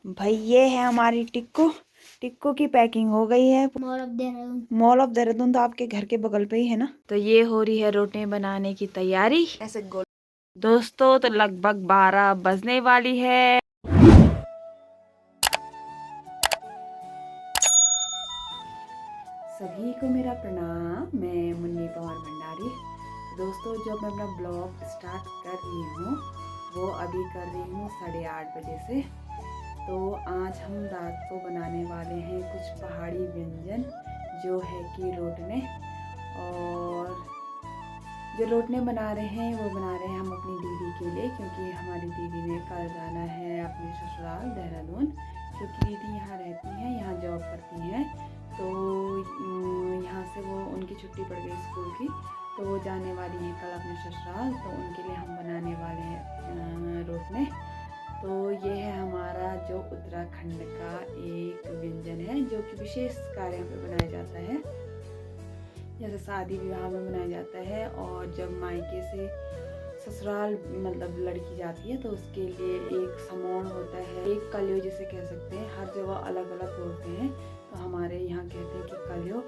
भाई ये है हमारी टिक्कू। टिक्कू की पैकिंग हो गई है। मॉल ऑफ देहरादून तो आपके घर के बगल पे ही है ना। तो ये हो रही है रोटी बनाने की तैयारी। ऐसे गोल दोस्तों, तो लगभग 12 बजने वाली है। सभी को मेरा प्रणाम। मैं मुन्नी पवार भंडारी। दोस्तों, जब मैं अपना ब्लॉग स्टार्ट कर रही हूँ वो अभी कर रही हूँ 8:30 बजे से। तो आज हम रात को बनाने वाले हैं कुछ पहाड़ी व्यंजन, जो है कि रोटने। और जो रोटने बना रहे हैं वो बना रहे हैं हम अपनी दीदी के लिए, क्योंकि हमारी दीदी ने कल जाना है अपने ससुराल देहरादून। क्योंकि दीदी यहाँ रहती हैं, यहाँ जॉब करती हैं, तो यहाँ से वो उनकी छुट्टी पड़ गई स्कूल की, तो वो जाने वाली हैं कल अपने ससुराल। तो उनके लिए हम बनाने वाले हैं रोटने। तो ये है हमारा जो उत्तराखंड का एक व्यंजन है, जो कि विशेष कार्यों पे बनाया जाता है, जैसे शादी विवाह में बनाया जाता है। और जब मायके से ससुराल मतलब लड़की जाती है तो उसके लिए एक समोण होता है, एक कलियो जिसे कह सकते हैं। हर जगह अलग अलग बोलते हैं, तो हमारे यहाँ कहते हैं कि कलियो,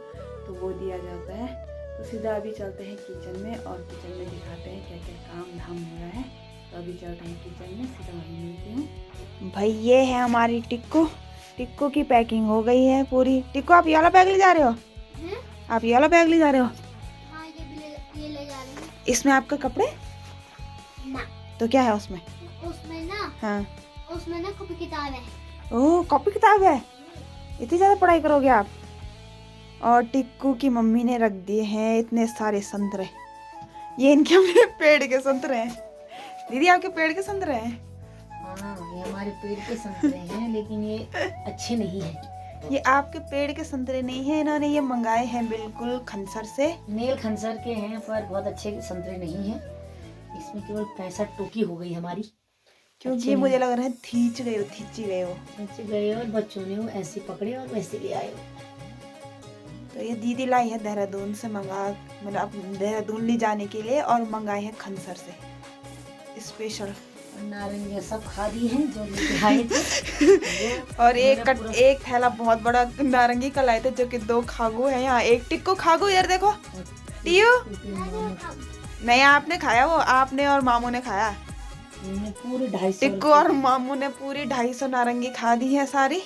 तो वो दिया जाता है। तो सीधा अभी चलते हैं किचन में, और किचन में दिखाते हैं क्या क्या काम धाम हो रहा है। तो अभी चलते हैं किचन में, सीधा वहीं मिलती हूँ। भाई ये है हमारी टिक्कू। टिक्कू की पैकिंग हो गई है पूरी। टिक्कू, आप ये वाला बैग ले जा रहे हो? आप ये वाला बैग ले जा रहे हो? हाँ, ये ले जा रहे हैं। इसमें आपके कपड़े ना। तो क्या है उसमें? उसमें ना, हाँ, उसमें ना कॉपी किताब है। ओह, कॉपी किताब है। इतनी ज़्यादा पढ़ाई करोगे आप? और टिक्कू की मम्मी ने रख दिए हैं इतने सारे संतरे। ये इनके अपने पेड़ के संतरे हैं। दीदी, आपके पेड़ के संतरे हैं? हाँ, ये हमारे पेड़ के संतरे हैं, लेकिन ये अच्छे नहीं हैं। ये आपके पेड़ के संतरे नहीं है, इन्होंने ये मंगाए हैं बिल्कुल खनसर से। नेल खनसर के हैं, पर बहुत अच्छे संतरे नहीं हैं। इसमें केवल 65 टोकी हो गई हमारी, क्योंकि मुझे लग रहा है थींच गए हो। और बच्चों ने वो ऐसे पकड़े और वैसे ले आए। तो ये दीदी लाई है देहरादून से मतलब देहरादून ले जाने के लिए, और मंगाए हैं खनसर से स्पेशल। नारंगी सब खा दी हैं जो लेके आए थे। और एक थैला बहुत बड़ा नारंगी का लाए थे, जो कि 2 खागू है यहाँ। एक टिक्कू खागू, यार देखो टियो। नहीं, आपने खाया, वो आपने और मामू ने खाया। पूरी 250 टिक्कू और मामू ने पूरी 250 नारंगी खा दी है सारी।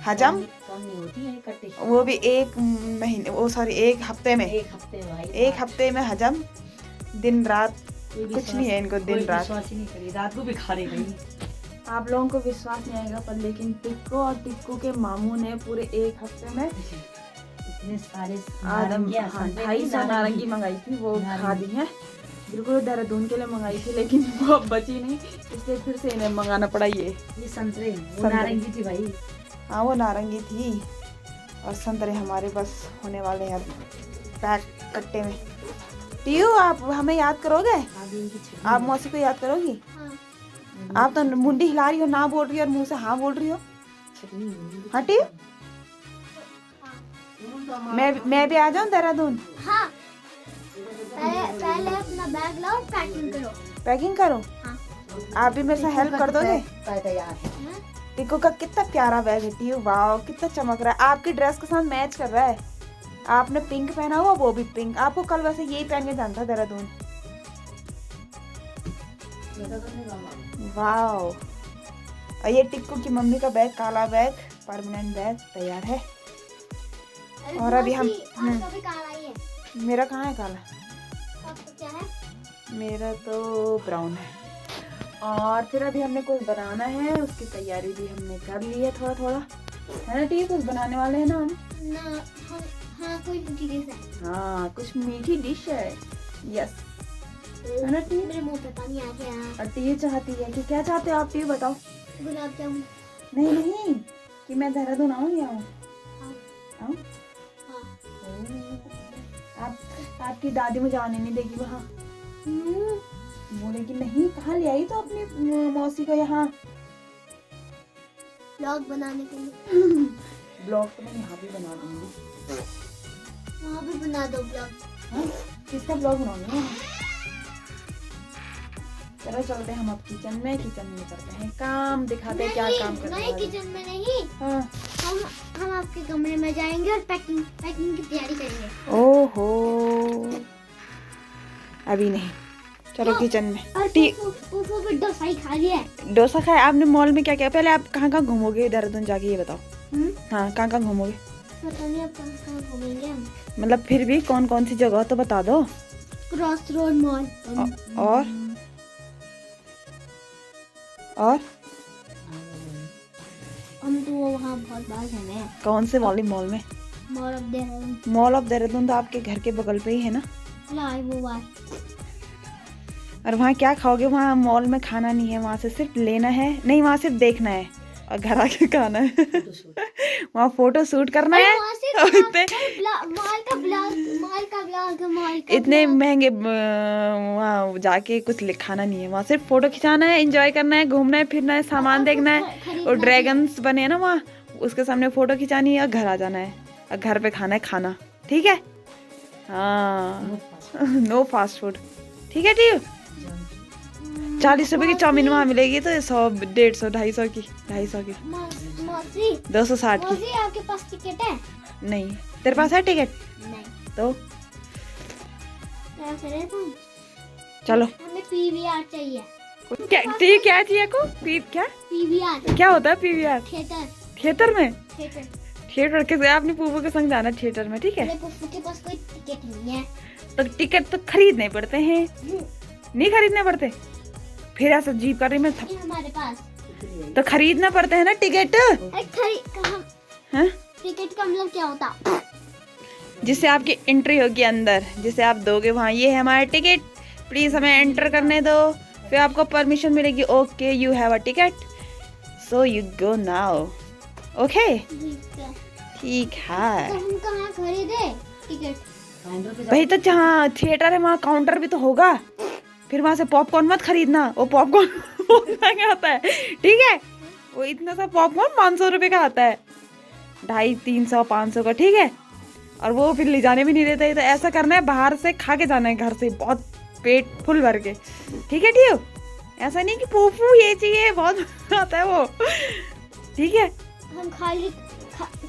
हजम कम नहीं होती है इकट्ठी, वो भी 1 महीने, वो सॉरी 1 हफ्ते में। एक हफ्ते में हजम। दिन रात कुछ नहीं है इनको, दिन रात। विश्वास ही नहीं करी, रात को भी खा रहे गई। आप लोगों को विश्वास नहीं आएगा, पर लेकिन टिक्कू और टिक्कू के मामू ने पूरे 1 हफ्ते में इतने सारे 250 नारंगी मंगाई थी, वो खा दी है। बिल्कुल देहरादून के लिए मंगाई थी, लेकिन वो अब बची नहीं, इसलिए फिर से इन्हें मंगाना पड़ा। ये संतरे, वो नारंगी थी भाई। हाँ, वो नारंगी थी, और संतरे हमारे बस होने वाले हैं पैक कट्टे में। टियो, आप हमें याद करोगे? आप मौसी को याद करोगी? हाँ। आप तो मुंडी हिला रही हो, ना बोल रही हो, और मुंह से हाँ बोल रही हो। हाँ टियो, मैं भी आ जाऊँ देहरादून? हाँ। पहले अपना बैग लाओ, पैकिंग करो। पैकिंग करो? हाँ। आप भी मेरे साथ हेल्प कर दोगे? तैयार है। टिक्कू का कितना प्यारा बैग है टियो, वाह कितना चमक रहा है, आपकी ड्रेस के साथ मैच कर रहा है। आपने पिंक पहना हुआ, वो भी पिंक। आपको कल वैसे यही पहन के जाना था देहरादून। वाह। और ये टिक्कू की मम्मी का बैग, काला बैग, परमानेंट बैग तैयार है। और अभी हम भी काला ही है। मेरा कहाँ है काला? आपका क्या है? मेरा तो ब्राउन है। और फिर अभी हमने कुछ बनाना है, उसकी तैयारी भी हमने कर ली है थोड़ा थोड़ा, है ना? ठीक, कुछ बनाने वाले हैं ना हम? हाँ, कोई मीठी डिश है। हाँ, कुछ मीठी डिश है। यस, है ना टी? मेरे मुंह पे पानी आ गया। और टी चाहती है कि क्या चाहते हो आप? टी बताओ। गुलाब जामुन। नहीं, कि मैं देहरादून आऊँ या आऊँ? हाँ। आपकी दादी मुझे आने नहीं देगी वहाँ। बोलेगी नहीं, कहाँ ले आई तो अपनी मौसी को यहाँ? ब्लॉग बनाने के लिए। ब्लॉग तो मैं यहाँ भी बना दूंगी। वहाँ भी बना दो ब्लॉग। हाँ, किसका ब्लॉग बनाऊंगी? चलो चलते हैं हम अब किचन में करते हैं काम, दिखाते हैं क्या काम करते नहीं हैं। किचन में नहीं, हाँ। हम आपके कमरे में जाएंगे और पैकिंग की तैयारी करेंगे। ओहो, अभी नहीं, चलो क्यों? किचन में। और फूफू भी डोसा ही खा लिया है। डोसा खाया आपने? मॉल में क्या क्या? पहले आप कहाँ कहाँ घूमोगे देहरादून जाके, ये बताओ। हाँ, कहाँ कहाँ घूमोगे? पता नहीं अब कहाँ घूमेंगे हम। मतलब फिर भी कौन कौन सी जगह तो बता दो। क्रॉस रोड मॉल और हम तो वहाँ बहुत बार गए हैं। कौन से वाली मॉल में? Mall of Dehradun. Mall of Dehradun तो आपके घर के बगल पे ही है ना। वो बार और वहाँ क्या खाओगे? वहाँ मॉल में खाना नहीं है, वहाँ से सिर्फ लेना है, नहीं वहाँ सिर्फ देखना है और घर आके खाना है। वहाँ फोटो शूट करना है। इतने महंगे वहाँ जाके कुछ खाना नहीं है, वहाँ सिर्फ फोटो खिंचाना है, एंजॉय करना है, घूमना है, फिरना है, सामान देखना है। और ड्रैगन्स बने हैं ना वहाँ, उसके सामने फोटो खिंचानी है और घर आ जाना है और घर पे खाना है खाना। ठीक है? हाँ, नो फास्ट फूड। ठीक है ठीक। 40 रुपए की चाउमीन वहाँ मिलेगी तो 100, 150, 250 की, 250 की, 260 की। आपके पास टिकट है? नहीं। तेरे पास है टिकट? नहीं। तो क्या करें तुम? चलो। हमें पीवीआर चाहिए। क्या चाहिए को? क्या पीवीआर क्या होता है? PVR theatre. थिएटर में? थिएटर थिएटर के आपने पूपू के संग जाना थिएटर में, ठीक है? मेरे पुप्पू के पास कोई टिकट नहीं है। तो टिकट तो खरीदने पड़ते हैं। नहीं खरीदने पड़ते? फिर ऐसा जीप कर रही मैं ये हमारे पास तो खरीदना पड़ते हैं ना टिकट। हाँ? टिकट का मतलब क्या होता? जिससे आपकी एंट्री होगी अंदर, जिसे आप दोगे वहाँ, ये है हमारा टिकट, प्लीज हमें एंटर करने दो, फिर आपको परमिशन मिलेगी। Okay, you have a ticket, so you go now. Okay, ठीक है। तो हम कहाँ खरीदे टिकट? भाई तो जहाँ थिएटर है वहाँ काउंटर भी तो होगा। फिर वहाँ से पॉपकॉर्न मत खरीदना, वो पॉपकॉर्न बहुत महंगा आता है, ठीक है? वो इतना सा पॉपकॉर्न 500 रुपए का आता है, 250, 300, 500 का, ठीक है? और वो फिर ले जाने भी नहीं देते। तो ऐसा करना है, बाहर से खा के जाना है घर से, बहुत पेट फुल भर के, ठीक है? ठीक, ऐसा नहीं कि पोपू ये चाहिए, बहुत आता है वो, ठीक है? हम खाली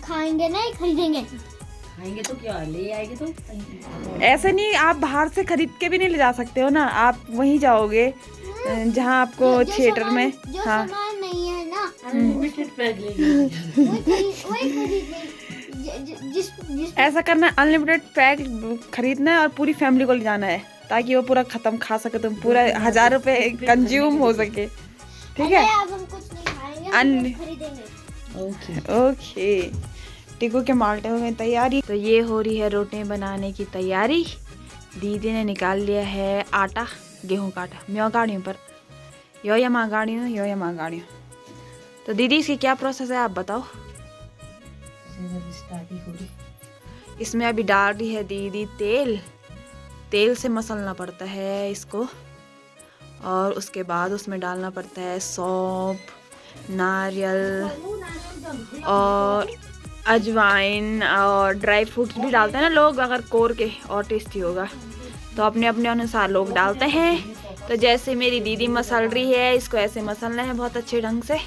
खाएंगे नहीं, खरीदेंगे। खाएंगे तो क्या ले आएंगे तो ऐसा नहीं, आप बाहर से खरीद के भी नहीं ले जा सकते हो ना, आप वहीं जाओगे जहाँ आपको थिएटर में। जो हाँ, सामान नहीं है ना अनलिमिटेड पैक लेंगे। वही खरीदेंगे। जिस ऐसा करना है, अनलिमिटेड पैक खरीदना है और पूरी फैमिली को ले जाना है, ताकि वो पूरा खत्म खा सके, तुम पूरा 1000 रुपए कंज्यूम हो सके, ठीक है? अब हम कुछ नहीं खाएंगे, हम कुछ खरीदेंगे। ओके। टिकू के माल्टे हो गए तैयारी। तो ये हो रही है रोटी बनाने की तैयारी। दीदी ने निकाल लिया है आटा, गेहूं का आटा। मैं गाड़ी हूँ पर यो या माँ गाड़ी हूँ, यो या माँ गाड़ी हूँ। तो दीदी इसकी क्या प्रोसेस है आप बताओ। इसमें अभी डाल रही है दीदी तेल। तेल से मसलना पड़ता है इसको, और उसके बाद उसमें डालना पड़ता है सौंफ, नारियल और अजवाइन और ड्राई फ्रूट्स भी डालते हैं ना लोग, अगर कोर के और टेस्टी होगा। तो अपने अपने अनुसार लोग डालते हैं। तो जैसे मेरी दीदी मसल रही है, इसको ऐसे मसलना है बहुत अच्छे ढंग से।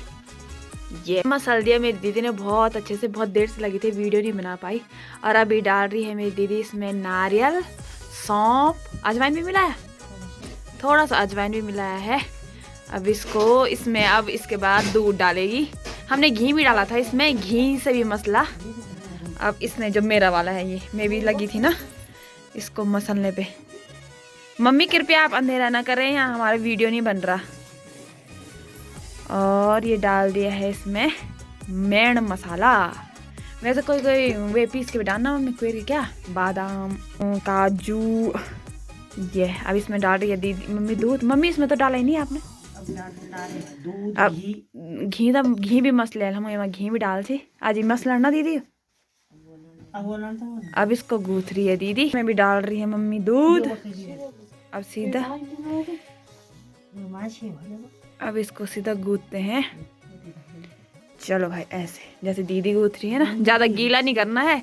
ये मसल दिया मेरी दीदी ने बहुत अच्छे से, बहुत देर से लगी थी, वीडियो नहीं बना पाई। और अभी डाल रही है मेरी दीदी इसमें नारियल, सौंफ, अजवाइन भी मिलाया, थोड़ा सा अजवाइन भी मिलाया है। अब इसको इसमें, अब इसके बाद दूध डालेगी। हमने घी भी डाला था इसमें, घी से भी मसला। अब इसने जो मेरा वाला है, ये मैं भी लगी थी ना इसको मसलने पे। मम्मी कृपया आप अंधेरा ना करें, यहाँ हमारा वीडियो नहीं बन रहा। और ये डाल दिया है इसमें मेण मसाला। वैसे कोई कोई वे पीस के भी डालना मम्मी, कोई क्या बादाम, काजू। ये अब इसमें डाल रही है दीदी मम्मी दूध। मम्मी इसमें तो डाला ही नहीं आपने। अब घी भी मसले, हम घी भी डाल थी आज मसला ना दीदी। अब इसको गूंथ रही है दीदी, मैं भी डाल रही है मम्मी दूध। अब सीधा अब इसको सीधा गूंथते हैं। चलो भाई ऐसे जैसे दीदी गूंथ रही है ना, ज्यादा गीला नहीं करना है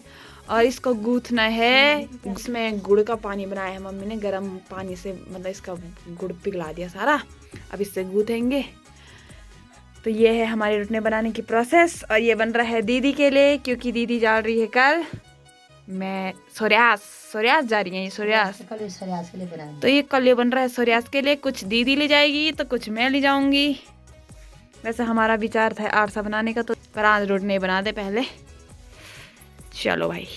और इसको गूंथना है। इसमें गुड़ का पानी बनाया है मम्मी ने, गर्म पानी से, मतलब इसका गुड़ पिघला दिया सारा। अब इससे गूंथेंगे। तो ये है हमारे रोटने बनाने की प्रोसेस। और ये बन रहा है दीदी के लिए, क्योंकि दीदी जा रही है कल, मैं सोर्यास जा रही है ये सोर्यास। सोर्यास के लिए बनाएंगे। तो ये कल ये बन रहा है सोर्यास के लिए। कुछ दीदी ले जाएगी तो कुछ मैं ले जाऊंगी। वैसे हमारा विचार था आरसा बनाने का, तो पर आज रोटने बना दे पहले। चलो भाई,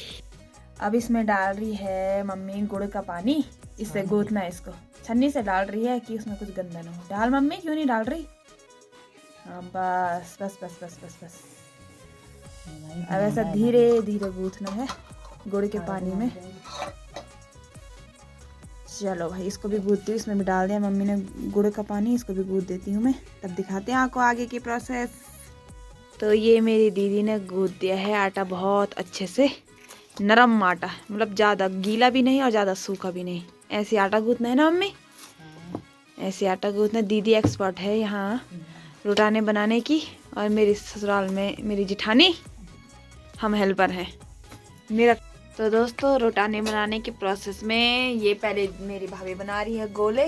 अब इसमें डाल रही है मम्मी गुड़ का पानी। इससे गूंथना है इसको। छन्नी से डाल रही है कि उसमें कुछ गंदा ना हो। डाल मम्मी, क्यों नहीं डाल रही? हाँ बस बस बस बस बस बस। अब ऐसा धीरे धीरे गूंथना है गुड़ के पानी में। चलो भाई, इसको भी गूंथती हूँ। इसमें भी डाल दिया मम्मी ने गुड़ का पानी, इसको भी गूंथ देती हूँ मैं। तब दिखाते हैं आपको आगे की प्रोसेस। तो ये मेरी दीदी ने गूंथ दिया है आटा बहुत अच्छे से, नरम आटा, मतलब ज़्यादा गीला भी नहीं और ज़्यादा सूखा भी नहीं। ऐसे आटा गूंथना है ना मम्मी, ऐसे आटा गूंथना। दीदी एक्सपर्ट है यहाँ रोटाने बनाने की, और मेरी ससुराल में मेरी जिठानी, हम हेल्पर हैं मेरा। तो दोस्तों, रोटाने बनाने के प्रोसेस में ये पहले मेरी भाभी बना रही है गोले।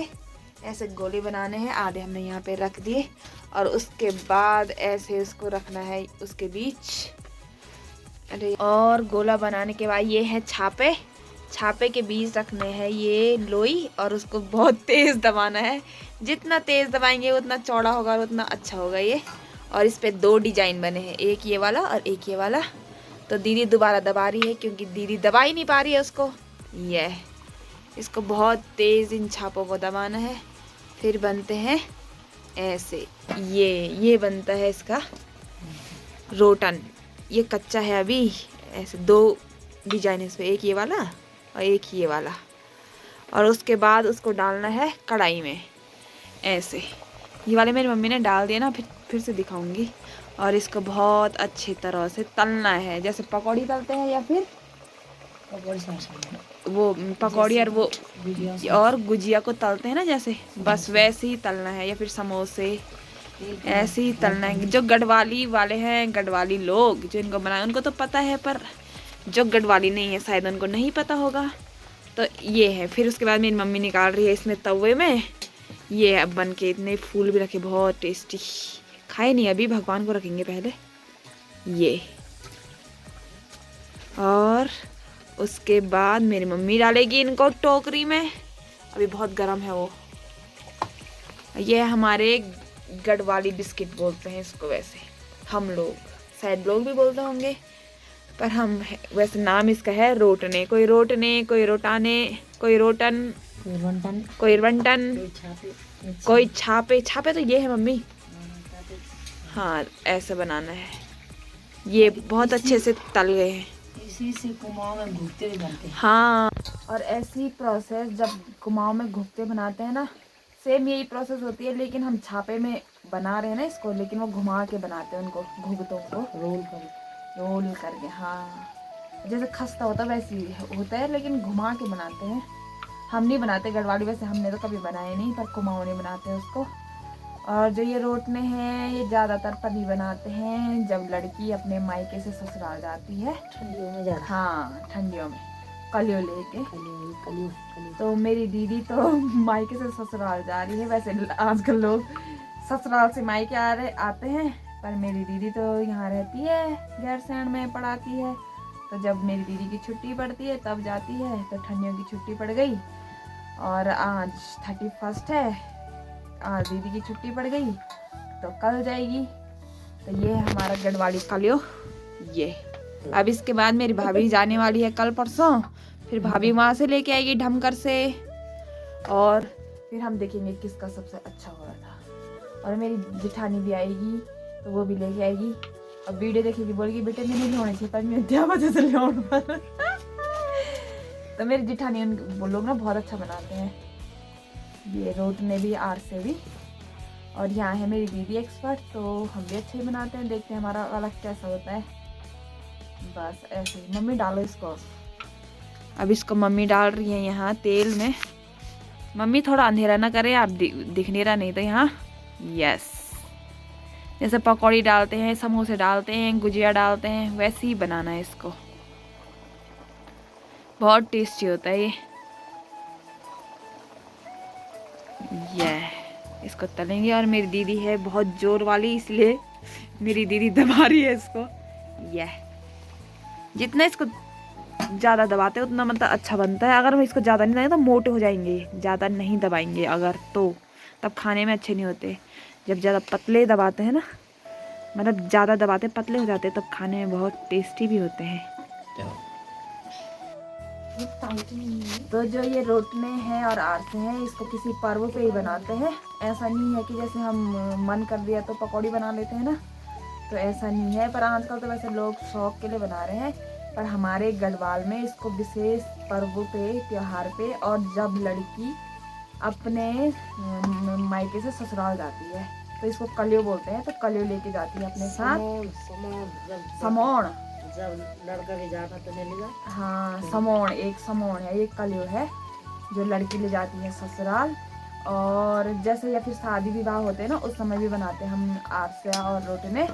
ऐसे गोले बनाने हैं, आधे हमने यहाँ पे रख दिए, और उसके बाद ऐसे उसको रखना है उसके बीच। अरे, और गोला बनाने के बाद ये है छापे। छापे के बीच रखने हैं ये लोई, और उसको बहुत तेज़ दबाना है। जितना तेज़ दबाएंगे उतना चौड़ा होगा और उतना अच्छा होगा ये। और इस पे 2 डिजाइन बने हैं, एक ये वाला और एक ये वाला। तो दीदी दोबारा दबा रही है, क्योंकि दीदी दबा ही नहीं पा रही है उसको। ये इसको बहुत तेज़ इन छापों को दबाना है, फिर बनते हैं ऐसे। ये बनता है इसका रोटन। ये कच्चा है अभी। ऐसे 2 डिजाइन इस पे, एक ये वाला और एक ये वाला। और उसके बाद उसको डालना है कढ़ाई में ऐसे। ये वाले मेरी मम्मी ने डाल दिया ना, फिर से दिखाऊंगी। और इसको बहुत अच्छी तरह से तलना है, जैसे पकौड़ी तलते हैं, या फिर वो पकौड़ी और गुजिया को तलते हैं ना, जैसे बस वैसे ही तलना है। या फिर समोसे ऐसे ही तलना है। जो गढ़वाली वाले हैं, गढ़वाली लोग जो इनको बनाए, उनको तो पता है, पर जो गढ़वाली नहीं है शायद उनको नहीं पता होगा। तो ये है। फिर उसके बाद मेरी मम्मी निकाल रही है इसमें तवे में। ये अब बन के इतने फूल भी रखे, बहुत टेस्टी। खाए नहीं अभी, भगवान को रखेंगे पहले ये। और उसके बाद मेरी मम्मी डालेगी इनको टोकरी में। अभी बहुत गर्म है वो। ये हमारे गढ़वाली बिस्किट बोलते हैं इसको। वैसे हम लोग, शायद लोग भी बोलते होंगे, पर हम वैसे नाम इसका है रोटने। कोई रोटने, कोई रोटाने, कोई रोटन, कोई रंटन, कोई छापे। छापे तो ये है मम्मी। हाँ, ऐसे बनाना है। ये बहुत अच्छे से तल गए हैं। इसी से कुमाऊं में घुगते भी बनते हैं। हाँ, और ऐसी प्रोसेस जब कुमाऊं में घुगते बनाते हैं ना, सेम यही प्रोसेस होती है। लेकिन हम छापे में बना रहे हैं ना इसको, लेकिन वो घुमा के बनाते हैं उनको, घुगतों को रोल करके। हाँ, जैसे खस्ता होता है वैसे ही होता है, लेकिन घुमा के बनाते हैं। हम नहीं बनाते गढ़वाली, वैसे हमने तो कभी बनाए नहीं, पर कुमाऊं ने बनाते हैं उसको। और जो ये रोटने हैं, ये ज़्यादातर तभी बनाते हैं जब लड़की अपने मायके से ससुराल जाती है, ठंडियों में ज़्यादा। हाँ, ठंडियों में कलियों लेके। कलियों। तो मेरी दीदी तो मायके से ससुराल जा रही है। वैसे आजकल लोग ससुराल से मायके आते हैं, पर मेरी दीदी तो यहाँ रहती है, गैरसैंण में पढ़ाती है। तो जब मेरी दीदी की छुट्टी पड़ती है तब जाती है। तो ठंडियों की छुट्टी पड़ गई, और आज 31 है। आज दीदी की छुट्टी पड़ गई तो कल जाएगी। तो ये है हमारा गढ़वाली कलियो। ये अब इसके बाद मेरी भाभी जाने वाली है कल परसों। फिर भाभी वहाँ से लेके आएगी ढमकर से, और फिर हम देखेंगे किसका सबसे अच्छा हो रहा था। और मेरी जिठानी भी आएगी, तो वो भी लेके आएगी। अब वीडियो देखेगी, बोलेगी बेटे नहीं होने चाहिए, पर मैं क्या वजह से ले पर तो मेरी जिठानी वो लोग ना बहुत अच्छा बनाते हैं ये रोटने भी, आर से भी। और यहाँ है मेरी दीदी एक्सपर्ट, तो हम भी अच्छे ही बनाते हैं। देखते हैं हमारा वाला कैसा होता है। बस ऐसे ही। मम्मी डालो इसको। अब इसको मम्मी डाल रही है यहाँ तेल में। मम्मी थोड़ा अंधेरा ना करे, आप दिख नहीं रहा नहीं तो यहाँ। यस, जैसे पकौड़ी डालते हैं, समोसे डालते हैं, गुजिया डालते हैं, वैसे ही बनाना है इसको। बहुत टेस्टी होता है ये इसको तलेंगे। और मेरी दीदी है बहुत जोर वाली, इसलिए मेरी दीदी दबा रही है इसको। ये जितना इसको ज़्यादा दबाते हैं उतना मतलब अच्छा बनता है। अगर हम इसको ज़्यादा नहीं दबाएंगे तो मोटे हो जाएंगे। ज़्यादा नहीं दबाएंगे अगर तो तब खाने में अच्छे नहीं होते। जब ज़्यादा पतले दबाते हैं ना, मतलब ज़्यादा दबाते पतले हो जाते हैं, तब खाने में बहुत टेस्टी भी होते हैं। तो जो ये रोटने हैं और आरसे हैं, इसको किसी पर्व पे ही बनाते हैं। ऐसा नहीं है कि जैसे हम मन कर दिया तो पकौड़ी बना लेते हैं ना, तो ऐसा नहीं है। पर आजकल तो वैसे लोग शौक के लिए बना रहे हैं, पर हमारे गढ़वाल में इसको विशेष पर्व पे, त्योहार पे, और जब लड़की अपने मायके से ससुराल जाती है तो इसको कलियो बोलते हैं। तो कलियो लेके जाती है अपने साथ। समोण जब लड़का ले जाता तो ले लेगा। हाँ, समोण, एक समोण है, एक कलियो है जो लड़की ले जाती है ससुराल। और जैसे या फिर शादी विवाह होते हैं ना, उस समय भी बनाते हैं हम आरसे और रोटने।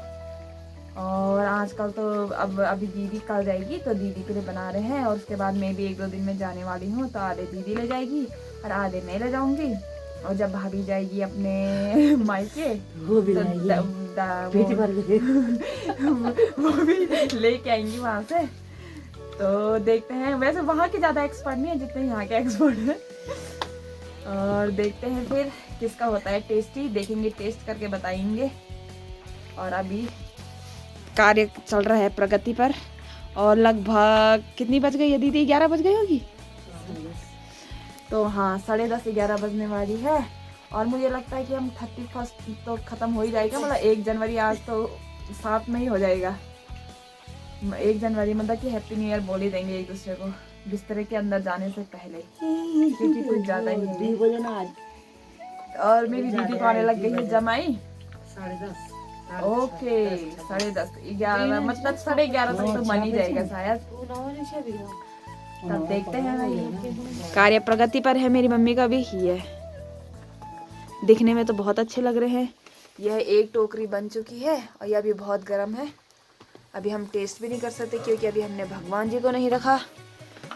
और आजकल तो अभी दीदी कल जाएगी तो दीदी के लिए बना रहे हैं। और उसके बाद मैं भी 1-2 दिन में जाने वाली हूँ, तो आधे दीदी ले जाएगी और आधे मैं ले जाऊंगी। और जब भाभी जाएगी अपने मायके वो भी तो वो भी लेके आएंगी वहाँ से। तो देखते हैं, वैसे वहाँ के ज़्यादा एक्सपर्ट नहीं है जितने यहाँ के एक्सपर्ट हैं। और देखते हैं फिर किसका होता है टेस्टी, देखेंगे, टेस्ट करके बताएंगे। और अभी कार्य चल रहा है प्रगति पर। और लगभग कितनी बज गई है दीदी? 11 बज गई होगी। तो हाँ, 10:30-11 बजने वाली है। और मुझे लगता है कि हम 31 तो ख़त्म हो ही जाएगा। मतलब 1 जनवरी आज तो 7 में ही हो जाएगा। 1 जनवरी मतलब कि हैप्पी न्यू ईयर बोल ही देंगे एक दूसरे को बिस्तर के अंदर जाने से पहले, क्योंकि कुछ ज़्यादा ही है। और मेरी दीदी को आने लग गई है जमाई। 10:30। ओके, 10:30, 11 मतलब 11:30 तक तो बन ही जाएगा शायद। तब देखते हैं भाई। कार्य प्रगति पर है मेरी मम्मी का भी ही है। दिखने में तो बहुत अच्छे लग रहे हैं। यह एक टोकरी बन चुकी है और यह अभी बहुत गर्म है। अभी हम टेस्ट भी नहीं कर सकते क्योंकि अभी हमने भगवान जी को नहीं रखा।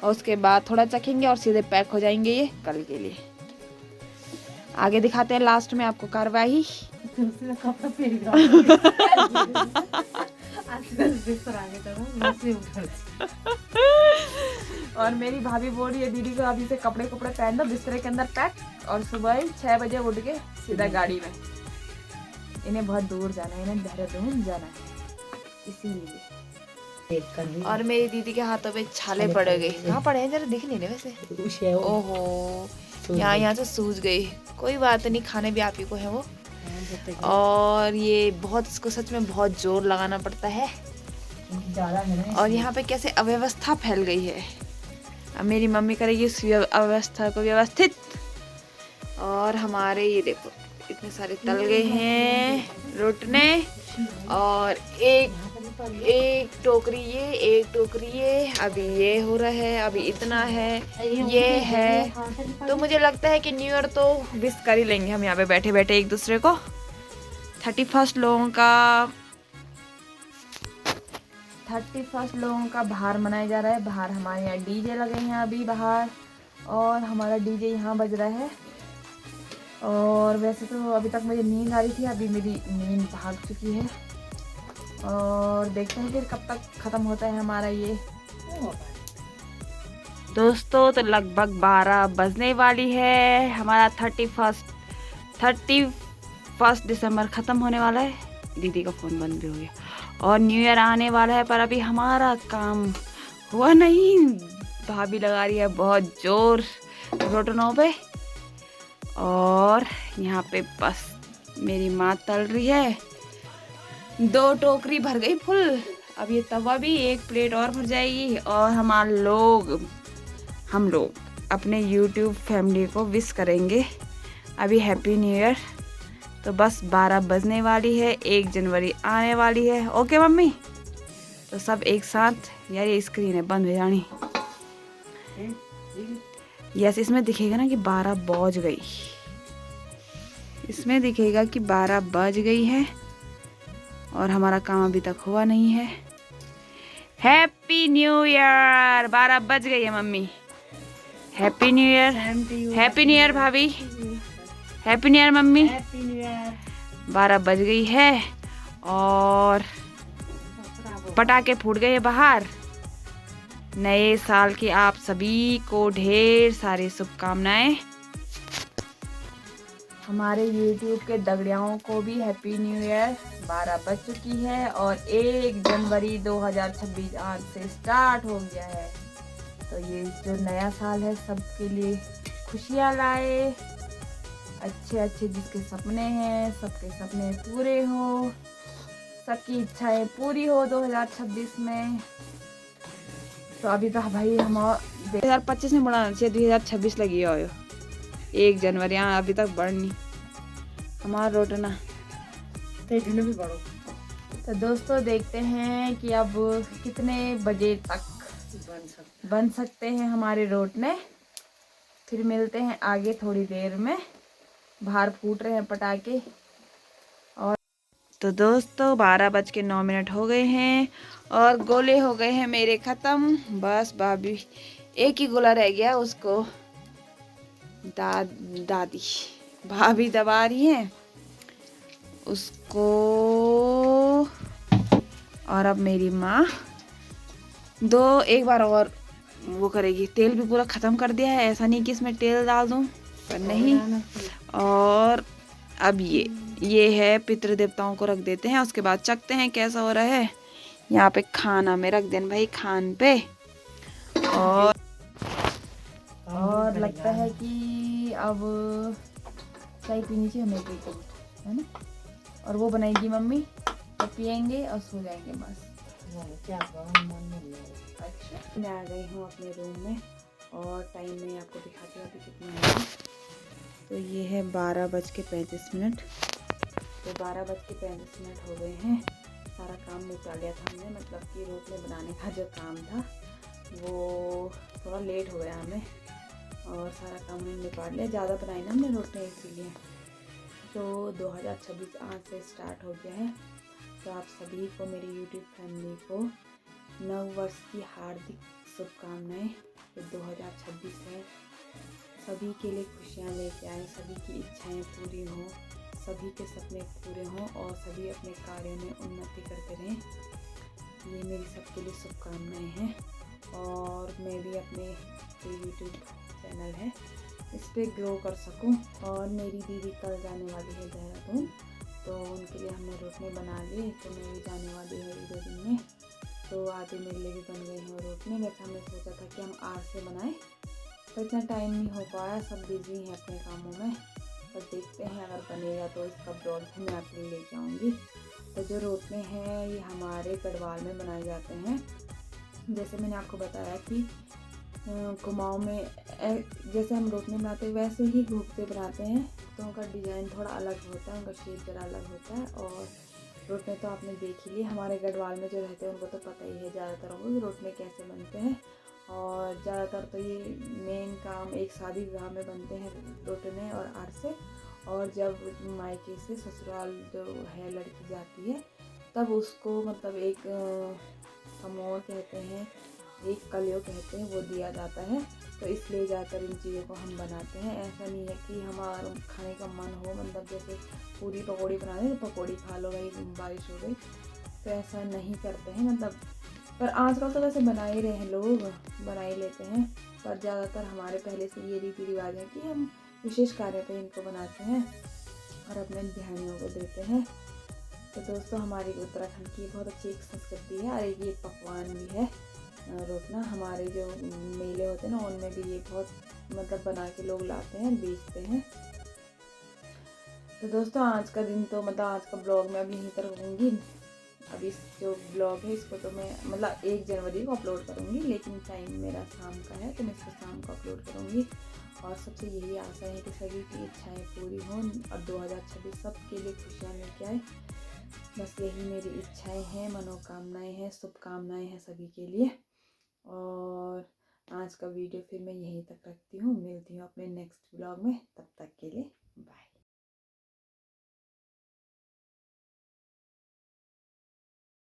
और उसके बाद थोड़ा चखेंगे और सीधे पैक हो जाएंगे ये कल के लिए। आगे दिखाते हैं लास्ट में आपको कार्रवाई। और मेरी भाभी बोल रही है दीदी को अभी से कपड़े पहन दो, बिस्तर के अंदर पैक, और सुबह ही 6 बजे उठ के सीधा गाड़ी में। इन्हें बहुत दूर जाना है, इन्हें देहरादून जाना है, इसीलिए। और मेरी दीदी के हाथों पे छाले पड़ गए। कहाँ पड़े हैं जरा दिख नहीं रहे वैसे। ओहो, यहाँ से सूज गई। कोई बात नहीं, खाने भी आप ही को है वो। और ये बहुत, इसको सच में बहुत जोर लगाना पड़ता है। और यहाँ पे कैसे अव्यवस्था फैल गई है। अब मेरी मम्मी करेगी उस अव्यवस्था को व्यवस्थित। और हमारे ये देखो इतने सारे तल गए हैं रोटने। और एक टोकरी ये, अभी ये हो रहा है, अभी इतना है, ये है। तो मुझे लगता है कि न्यू ईयर तो विश कर ही लेंगे हम यहाँ पे बैठे बैठे एक दूसरे को। 31 लोगों का बाहर मनाया जा रहा है। बाहर हमारे यहाँ डीजे लगे हैं अभी बाहर, और हमारा डीजे यहाँ बज रहा है। और वैसे तो अभी तक मुझे नींद आ रही थी, अभी मेरी नींद भाग चुकी है। और देखते हैं फिर कब तक ख़त्म होता है हमारा ये। दोस्तों तो लगभग 12 बजने वाली है। हमारा 31 दिसंबर ख़त्म होने वाला है। दीदी का फ़ोन बंद भी हो गया। और न्यू ईयर आने वाला है, पर अभी हमारा काम हुआ नहीं। भाभी लगा रही है बहुत जोर रोटनों पे। और यहाँ पे बस मेरी माँ तल रही है। 2 टोकरी भर गई फुल। अब ये तवा भी 1 प्लेट और भर जाएगी। और हम लोग अपने YouTube फैमिली को विश करेंगे अभी हैप्पी न्यू ईयर। तो बस 12 बजने वाली है, 1 जनवरी आने वाली है। ओके मम्मी, तो सब एक साथ। यार ये स्क्रीन है बंद हो जानी। यस, इसमें दिखेगा ना कि 12 बज गई। इसमें दिखेगा कि 12 बज गई है। और हमारा काम अभी तक हुआ नहीं है। Happy new year. 12 बज गई है mummy. Happy new year. Happy new year भाभी। Happy new year mummy. Happy new year. 12 बज गई है और पटाखे फूट गए बाहर। नए साल की आप सभी को ढेर सारी शुभकामनाएं। हमारे YouTube के दगड़ियाओं को भी हैप्पी न्यू ईयर। 12 बज चुकी है और 1 जनवरी 2026 आज से स्टार्ट हो गया है। तो ये जो नया साल है सबके लिए खुशियाँ लाए। अच्छे अच्छे जिसके सपने हैं सबके सपने पूरे हो, सबकी इच्छाएं पूरी हो 2026 में। तो अभी तो भाई हम 2025 में बढ़ाना चाहिए, 2026 लगी हो 1 जनवरी यहाँ अभी तक बढ़नी हमारा रोटना। भी बढ़ो। तो दोस्तों देखते हैं कि अब कितने बजे तक बन सकते हैं हमारे रोटने। फिर मिलते हैं आगे थोड़ी देर में। बाहर फूट रहे हैं पटाखे। और तो दोस्तों 12:09 हो गए हैं और गोले हो गए हैं मेरे ख़त्म। बस भाभी एक ही गोला रह गया, उसको दादी भाभी दबा रही हैं उसको। और अब मेरी माँ एक बार और वो करेगी। तेल भी पूरा ख़त्म कर दिया है, ऐसा नहीं कि इसमें तेल डाल दूँ, पर नहीं। और अब ये है पितृ देवताओं को रख देते हैं, उसके बाद चखते हैं कैसा हो रहा है। यहाँ पे खाना में रख देना भाई, खान पे। और लगता है कि अब चाय पीनी चाहिए हमें है ना। और वो बनाएगी मम्मी तो पियेंगे और सो जाएंगे बस। अच्छा मैं आ गई हूँ अपने रूम में और टाइम में आपको दिखाती हूँ अभी कितना है। तो ये है 12:35। तो 12:35 हो गए हैं। सारा काम निपटा लिया था हमने, मतलब कि रोटने बनाने का जो काम था वो थोड़ा लेट हो गया हमें और सारा काम हमने निपटा लिया। ज़्यादा बनाई ना हमने रोटने इसीलिए। तो 2026 आज से स्टार्ट हो गया है। तो आप सभी को, मेरी YouTube फैमिली को नव वर्ष की हार्दिक शुभकामनाएं। तो 2026 है, सभी के लिए खुशियाँ लेके आए, सभी की इच्छाएं पूरी हों, सभी के सपने पूरे हों और सभी अपने कार्यों में उन्नति करते रहें। ये मेरी सबके लिए शुभकामनाएं हैं। और मैं भी अपने जो YouTube चैनल है इस पर ग्रो कर सकूं। और मेरी दीदी कल जाने वाली है देहरादून, तो उनके लिए हमने रोटने बना लिए। तो मैं भी जाने वाली हूँ 1-2 दिन में। तो आधे मेरे लिए भी बन गए हैं रोटने। वैसे हमने सोचा था कि हम आज से बनाएं, तो इतना टाइम नहीं हो पाया, सब बिजी हैं अपने कामों में। पर देखते हैं अगर बनेगा तो इसका ब्लॉग भी मैं आपके लिए लेके आऊँगी। तो जो रोटने हैं ये हमारे गढ़वाल में बनाए जाते हैं। जैसे मैंने आपको बताया कि कुमाऊँ में जैसे हम रोटने बनाते हैं वैसे ही घूपते बनाते हैं। तो उनका डिज़ाइन थोड़ा अलग होता है, उनका शेप ज़रा अलग होता है। और रोटने तो आपने देख ही लिए, हमारे गढ़वाल में जो रहते हैं उनको तो पता ही है ज़्यादातर होगा कि रोटने कैसे बनते हैं। और ज़्यादातर तो ये मेन काम एक शादी विवाह में बनते हैं रोटने और अरसे। और जब मायके से ससुराल जो है लड़की जाती है तब उसको मतलब एक समोर कहते हैं, एक कलियो कहते हैं, वो दिया जाता है। तो इसलिए ज़्यादातर इन चीज़ों को हम बनाते हैं। ऐसा नहीं है कि हमारा खाने का मन हो, मतलब जैसे पूरी पकौड़ी बना दें तो पकौड़ी खा लो भाई, बारिश हो गई, तो ऐसा नहीं करते हैं मतलब। पर आजकल तो वैसे बना ही रहे हैं लोग, बना ही लेते हैं। पर ज़्यादातर हमारे पहले से ये रीति रिवाज है कि हम विशेष कार्य पे इनको बनाते हैं और अपने ध्यानियों को देते हैं। तो दोस्तों हमारी उत्तराखंड की बहुत अच्छी एक संस्कृति है और ये पकवान भी है रोटना। हमारे जो मेले होते हैं ना उनमें भी ये बहुत मतलब बना के लोग लाते हैं, बेचते हैं। तो दोस्तों आज का दिन तो मतलब आज का ब्लॉग मैं अब यहीं पर रहूँगी। अब इस जो ब्लॉग है इसको तो मैं मतलब 1 जनवरी को अपलोड करूँगी, लेकिन टाइम मेरा शाम का है तो मैं इसको शाम को अपलोड करूँगी। और सबसे यही आशा है कि सभी की इच्छाएं पूरी हों और 2026 सबके लिए खुशियाँ लेके आए। बस यही मेरी इच्छाएं हैं, मनोकामनाएं हैं, शुभकामनाएं हैं सभी के लिए। और आज का वीडियो फिर मैं यहीं तक रखती हूँ, मिलती हूँ अपने नेक्स्ट ब्लॉग में। तब तक के लिए बाय।